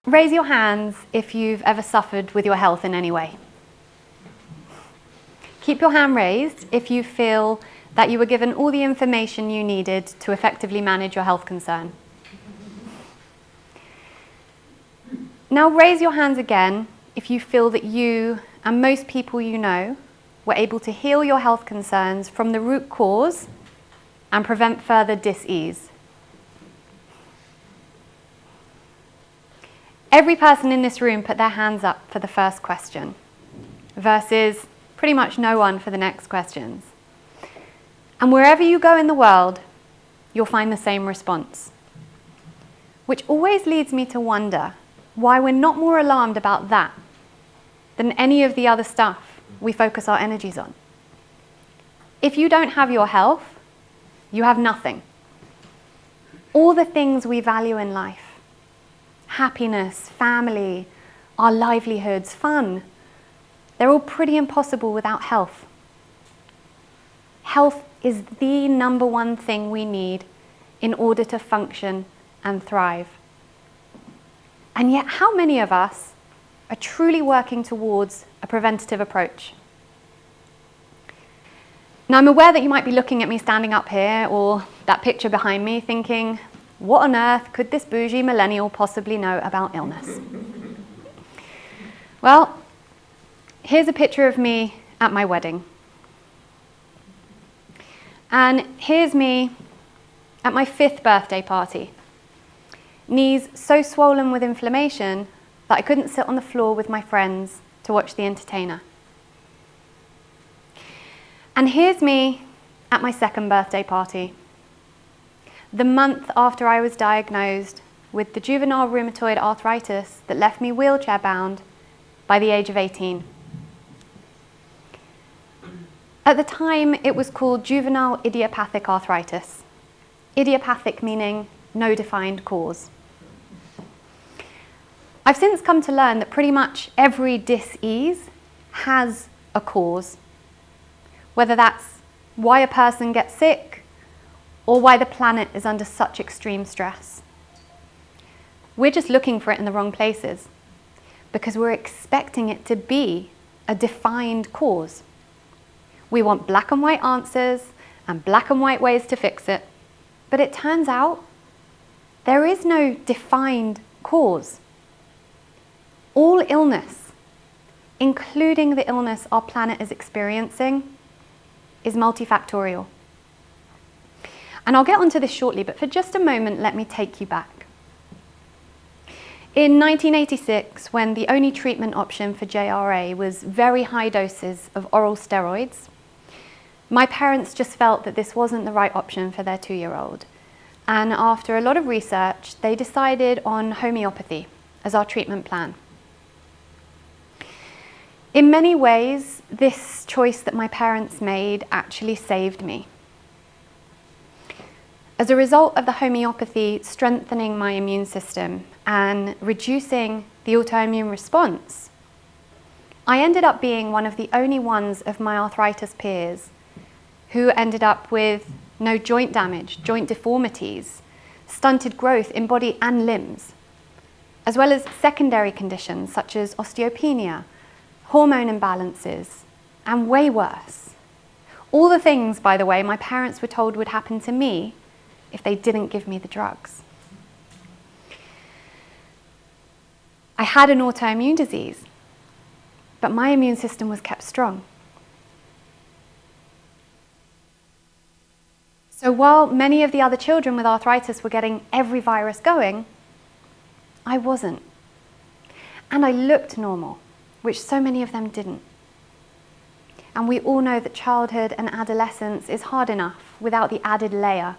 Raise your hands if you've ever suffered with your health in any way. Keep your hand raised if you feel that you were given all the information you needed to effectively manage your health concern. Now raise your hands again if you feel that you and most people you know were able to heal your health concerns from the root cause and prevent further dis-ease. Every person in this room put their hands up for the first question, versus pretty much no one for the next questions. And wherever you go in the world, you'll find the same response. Which always leads me to wonder why we're not more alarmed about that than any of the other stuff we focus our energies on. If you don't have your health, you have nothing. All the things we value in life, happiness, family, our livelihoods, fun, they're all pretty impossible without health. Health is the number one thing we need in order to function and thrive. And yet, how many of us are truly working towards a preventative approach? Now, I'm aware that you might be looking at me standing up here or that picture behind me thinking, what on earth could this bougie millennial possibly know about illness? Well, here's a picture of me at my wedding. And here's me at my 5th birthday party. Knees so swollen with inflammation that I couldn't sit on the floor with my friends to watch the entertainer. And here's me at my 2nd birthday party, the month after I was diagnosed with the juvenile rheumatoid arthritis that left me wheelchair bound by the age of 18. At the time, it was called juvenile idiopathic arthritis. Idiopathic meaning no defined cause. I've since come to learn that pretty much every dis-ease has a cause, whether that's why a person gets sick or why the planet is under such extreme stress. We're just looking for it in the wrong places because we're expecting it to be a defined cause. We want black and white answers and black and white ways to fix it, but it turns out there is no defined cause. All illness, including the illness our planet is experiencing, is multifactorial. And I'll get onto this shortly, but for just a moment, let me take you back. In 1986, when the only treatment option for JRA was very high doses of oral steroids, my parents just felt that this wasn't the right option for their 2-year-old. And after a lot of research, they decided on homeopathy as our treatment plan. In many ways, this choice that my parents made actually saved me. As a result of the homeopathy strengthening my immune system and reducing the autoimmune response, I ended up being one of the only ones of my arthritis peers who ended up with no joint damage, joint deformities, stunted growth in body and limbs, as well as secondary conditions such as osteopenia, hormone imbalances, and way worse. All the things, by the way, my parents were told would happen to me if they didn't give me the drugs. I had an autoimmune disease, but my immune system was kept strong. So while many of the other children with arthritis were getting every virus going, I wasn't. And I looked normal, which so many of them didn't. And we all know that childhood and adolescence is hard enough without the added layer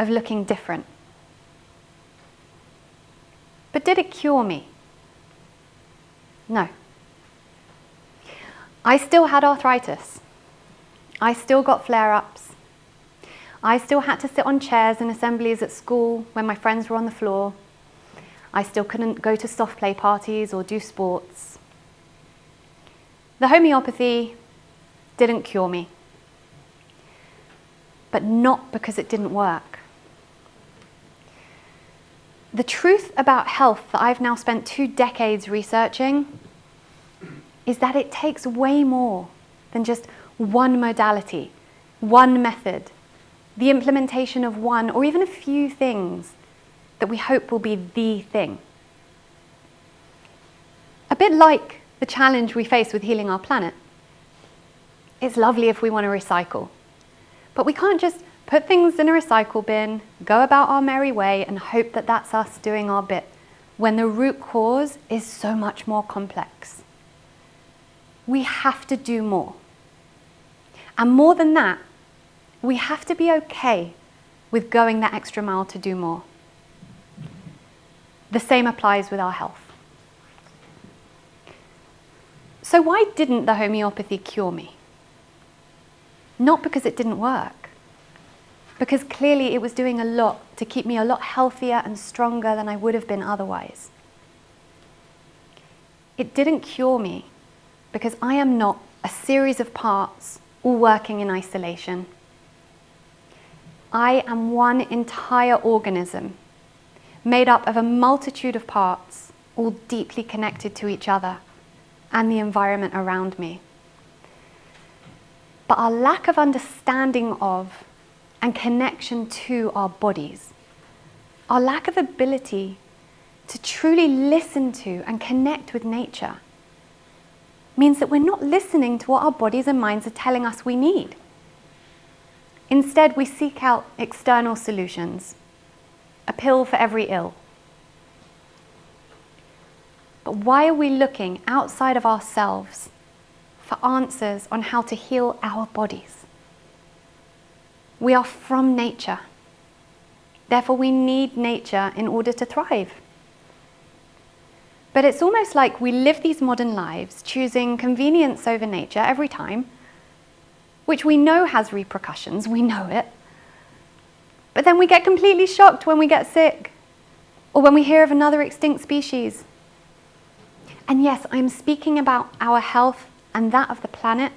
of looking different. But did it cure me? No. I still had arthritis. I still got flare-ups. I still had to sit on chairs in assemblies at school when my friends were on the floor. I still couldn't go to soft play parties or do sports. The homeopathy didn't cure me, but not because it didn't work. The truth about health that I've now spent 2 decades researching is that it takes way more than just one modality, one method, the implementation of one or even a few things that we hope will be the thing. A bit like the challenge we face with healing our planet. It's lovely if we want to recycle, but we can't just put things in a recycle bin, go about our merry way and hope that that's us doing our bit, when the root cause is so much more complex. We have to do more. And more than that, we have to be okay with going that extra mile to do more. The same applies with our health. So why didn't the homeopathy cure me? Not because it didn't work, because clearly it was doing a lot to keep me a lot healthier and stronger than I would have been otherwise. It didn't cure me because I am not a series of parts all working in isolation. I am one entire organism made up of a multitude of parts, all deeply connected to each other and the environment around me. But our lack of understanding of and connection to our bodies, our lack of ability to truly listen to and connect with nature, means that we're not listening to what our bodies and minds are telling us we need. Instead, we seek out external solutions, a pill for every ill. But why are we looking outside of ourselves for answers on how to heal our bodies? We are from nature. Therefore, we need nature in order to thrive. But it's almost like we live these modern lives choosing convenience over nature every time, which we know has repercussions, we know it. But then we get completely shocked when we get sick or when we hear of another extinct species. And yes, I'm speaking about our health and that of the planet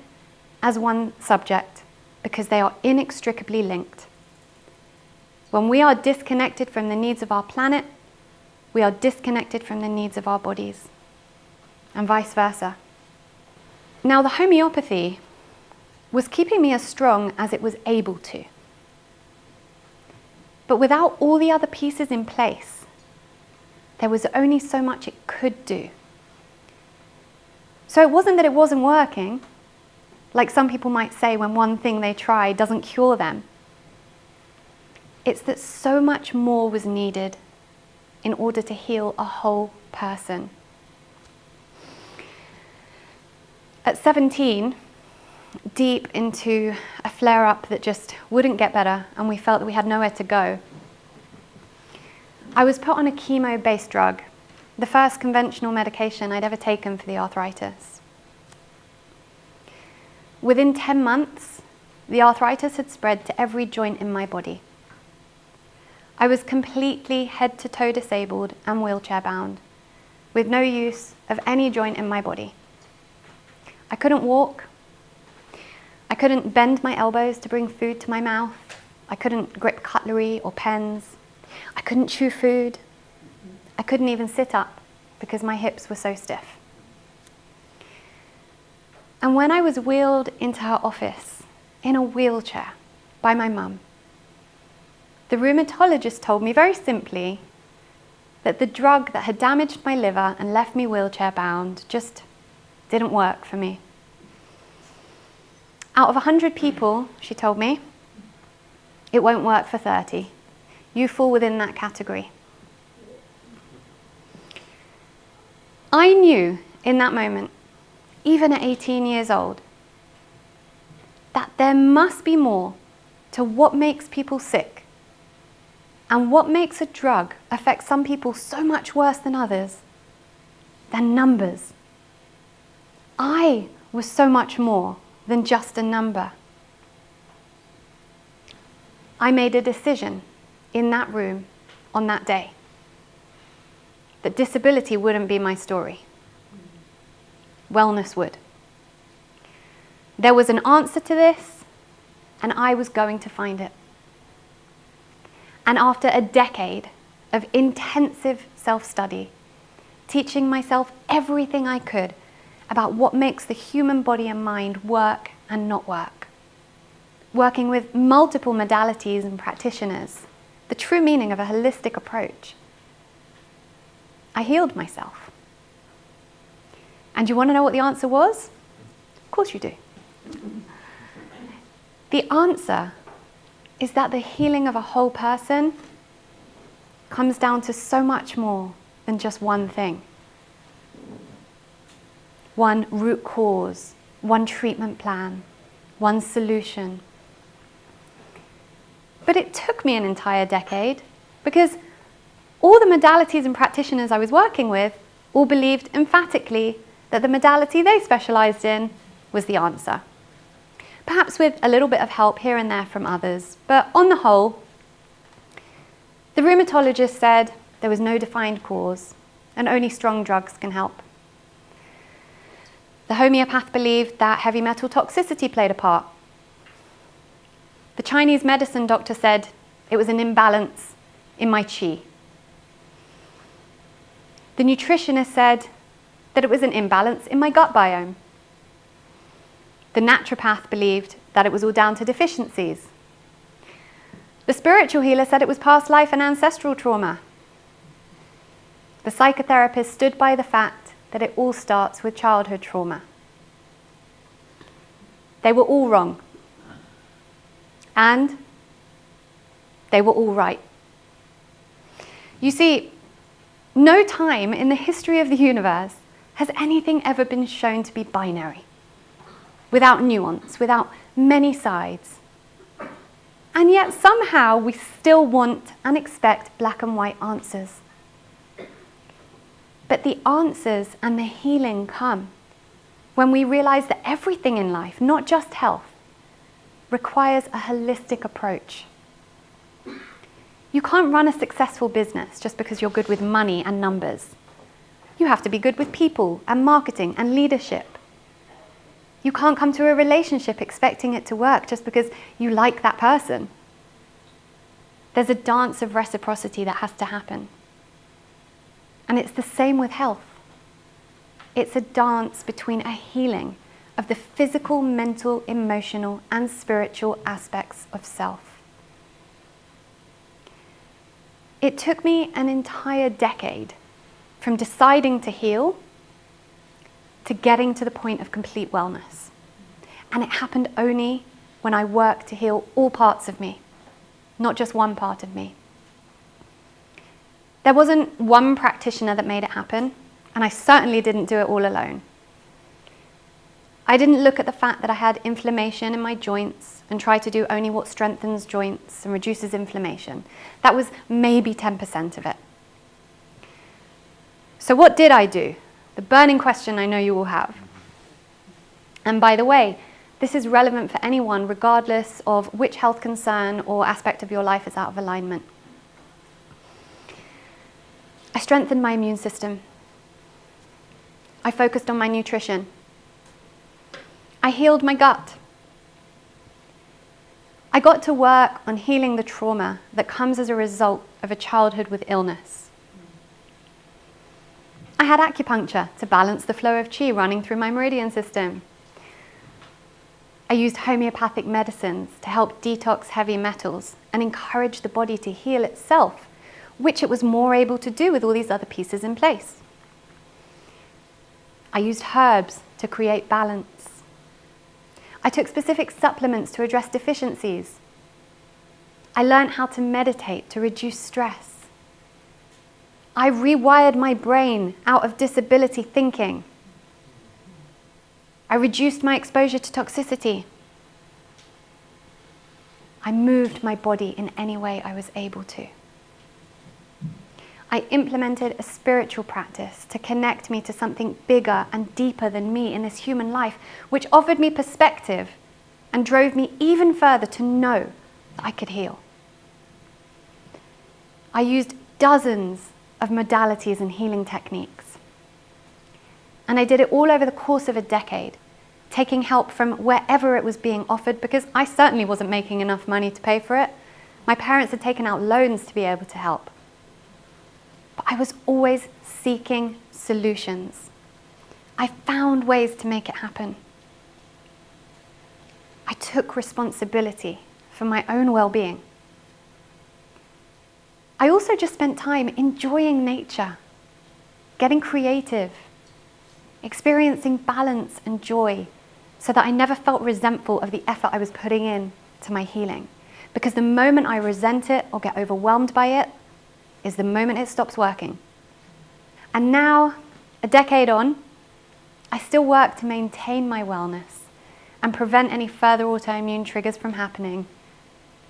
as one subject, because they are inextricably linked. When we are disconnected from the needs of our planet, we are disconnected from the needs of our bodies, and vice versa. Now, the homeopathy was keeping me as strong as it was able to. But without all the other pieces in place, there was only so much it could do. So it wasn't that it wasn't working, like some people might say when one thing they try doesn't cure them. It's that so much more was needed in order to heal a whole person. At 17, deep into a flare-up that just wouldn't get better, and we felt that we had nowhere to go, I was put on a chemo-based drug, the first conventional medication I'd ever taken for the arthritis. Within 10 months, the arthritis had spread to every joint in my body. I was completely head-to-toe disabled and wheelchair-bound, with no use of any joint in my body. I couldn't walk. I couldn't bend my elbows to bring food to my mouth. I couldn't grip cutlery or pens. I couldn't chew food. I couldn't even sit up because my hips were so stiff. And when I was wheeled into her office in a wheelchair by my mum, the rheumatologist told me very simply that the drug that had damaged my liver and left me wheelchair bound just didn't work for me. Out of 100 people, she told me, it won't work for 30. You fall within that category. I knew in that moment, even at 18 years old, that there must be more to what makes people sick and what makes a drug affect some people so much worse than others than numbers. I was so much more than just a number. I made a decision in that room on that day that disability wouldn't be my story. Wellness would. There was an answer to this, and I was going to find it. And after a decade of intensive self-study, teaching myself everything I could about what makes the human body and mind work and not work. Working with multiple modalities and practitioners, the true meaning of a holistic approach. I healed myself. And you want to know what the answer was? Of course you do. The answer is that the healing of a whole person comes down to so much more than just one thing. One root cause, one treatment plan, one solution. But it took me an entire decade because all the modalities and practitioners I was working with all believed emphatically that the modality they specialized in was the answer. Perhaps with a little bit of help here and there from others, but on the whole, the rheumatologist said there was no defined cause and only strong drugs can help. The homeopath believed that heavy metal toxicity played a part. The Chinese medicine doctor said it was an imbalance in my qi. The nutritionist said that it was an imbalance in my gut biome. The naturopath believed that it was all down to deficiencies. The spiritual healer said it was past life and ancestral trauma. The psychotherapist stood by the fact that it all starts with childhood trauma. They were all wrong. And they were all right. You see, no time in the history of the universe has anything ever been shown to be binary, without nuance, without many sides. And yet somehow we still want and expect black and white answers. But the answers and the healing come when we realize that everything in life, not just health, requires a holistic approach. You can't run a successful business just because you're good with money and numbers. You have to be good with people and marketing and leadership. You can't come to a relationship expecting it to work just because you like that person. There's a dance of reciprocity that has to happen. And it's the same with health. It's a dance between a healing of the physical, mental, emotional, and spiritual aspects of self. It took me an entire decade from deciding to heal to getting to the point of complete wellness. And it happened only when I worked to heal all parts of me, not just one part of me. There wasn't one practitioner that made it happen, and I certainly didn't do it all alone. I didn't look at the fact that I had inflammation in my joints and try to do only what strengthens joints and reduces inflammation. That was maybe 10% of it. So what did I do? The burning question I know you all have. And by the way, this is relevant for anyone regardless of which health concern or aspect of your life is out of alignment. I strengthened my immune system. I focused on my nutrition. I healed my gut. I got to work on healing the trauma that comes as a result of a childhood with illness. I had acupuncture to balance the flow of qi running through my meridian system. I used homeopathic medicines to help detox heavy metals and encourage the body to heal itself, which it was more able to do with all these other pieces in place. I used herbs to create balance. I took specific supplements to address deficiencies. I learned how to meditate to reduce stress. I rewired my brain out of disability thinking. I reduced my exposure to toxicity. I moved my body in any way I was able to. I implemented a spiritual practice to connect me to something bigger and deeper than me in this human life, which offered me perspective and drove me even further to know that I could heal. I used dozens of modalities and healing techniques. And I did it all over the course of a decade, taking help from wherever it was being offered, because I certainly wasn't making enough money to pay for it. My parents had taken out loans to be able to help. but I was always seeking solutions. I found ways to make it happen. I took responsibility for my own well-being. I also just spent time enjoying nature, getting creative, experiencing balance and joy so that I never felt resentful of the effort I was putting in to my healing. Because the moment I resent it or get overwhelmed by it is the moment it stops working. And now, a decade on, I still work to maintain my wellness and prevent any further autoimmune triggers from happening,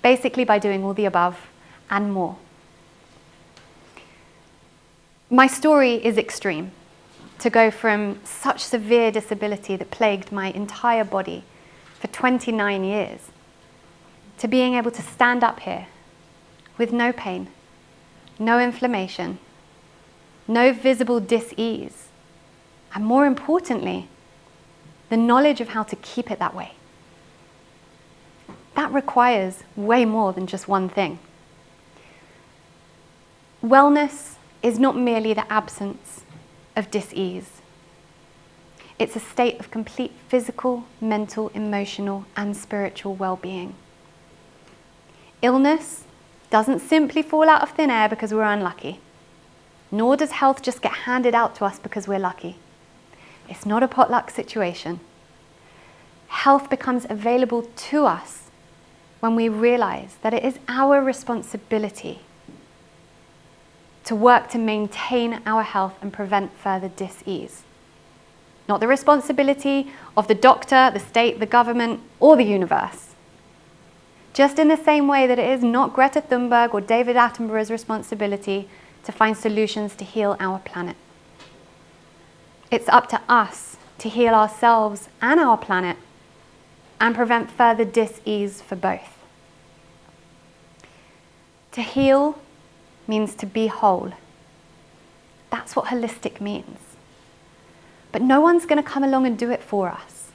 basically by doing all the above and more. My story is extreme. To go from such severe disability that plagued my entire body for 29 years to being able to stand up here with no pain, no inflammation, no visible dis-ease, and more importantly, the knowledge of how to keep it that way. That requires way more than just one thing. Wellness is not merely the absence of dis-ease. It's a state of complete physical, mental, emotional, and spiritual well-being. Illness doesn't simply fall out of thin air because we're unlucky, nor does health just get handed out to us because we're lucky. It's not a potluck situation. Health becomes available to us when we realize that it is our responsibility to work to maintain our health and prevent further dis-ease. Not the responsibility of the doctor, the state, the government, or the universe. Just in the same way that it is not Greta Thunberg or David Attenborough's responsibility to find solutions to heal our planet. It's up to us to heal ourselves and our planet and prevent further dis-ease for both. To heal means to be whole. That's what holistic means. But no one's going to come along and do it for us.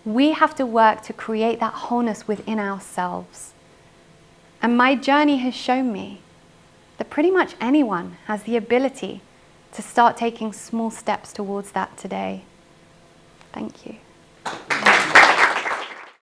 We have to work to create that wholeness within ourselves. And my journey has shown me that pretty much anyone has the ability to start taking small steps towards that today. Thank you.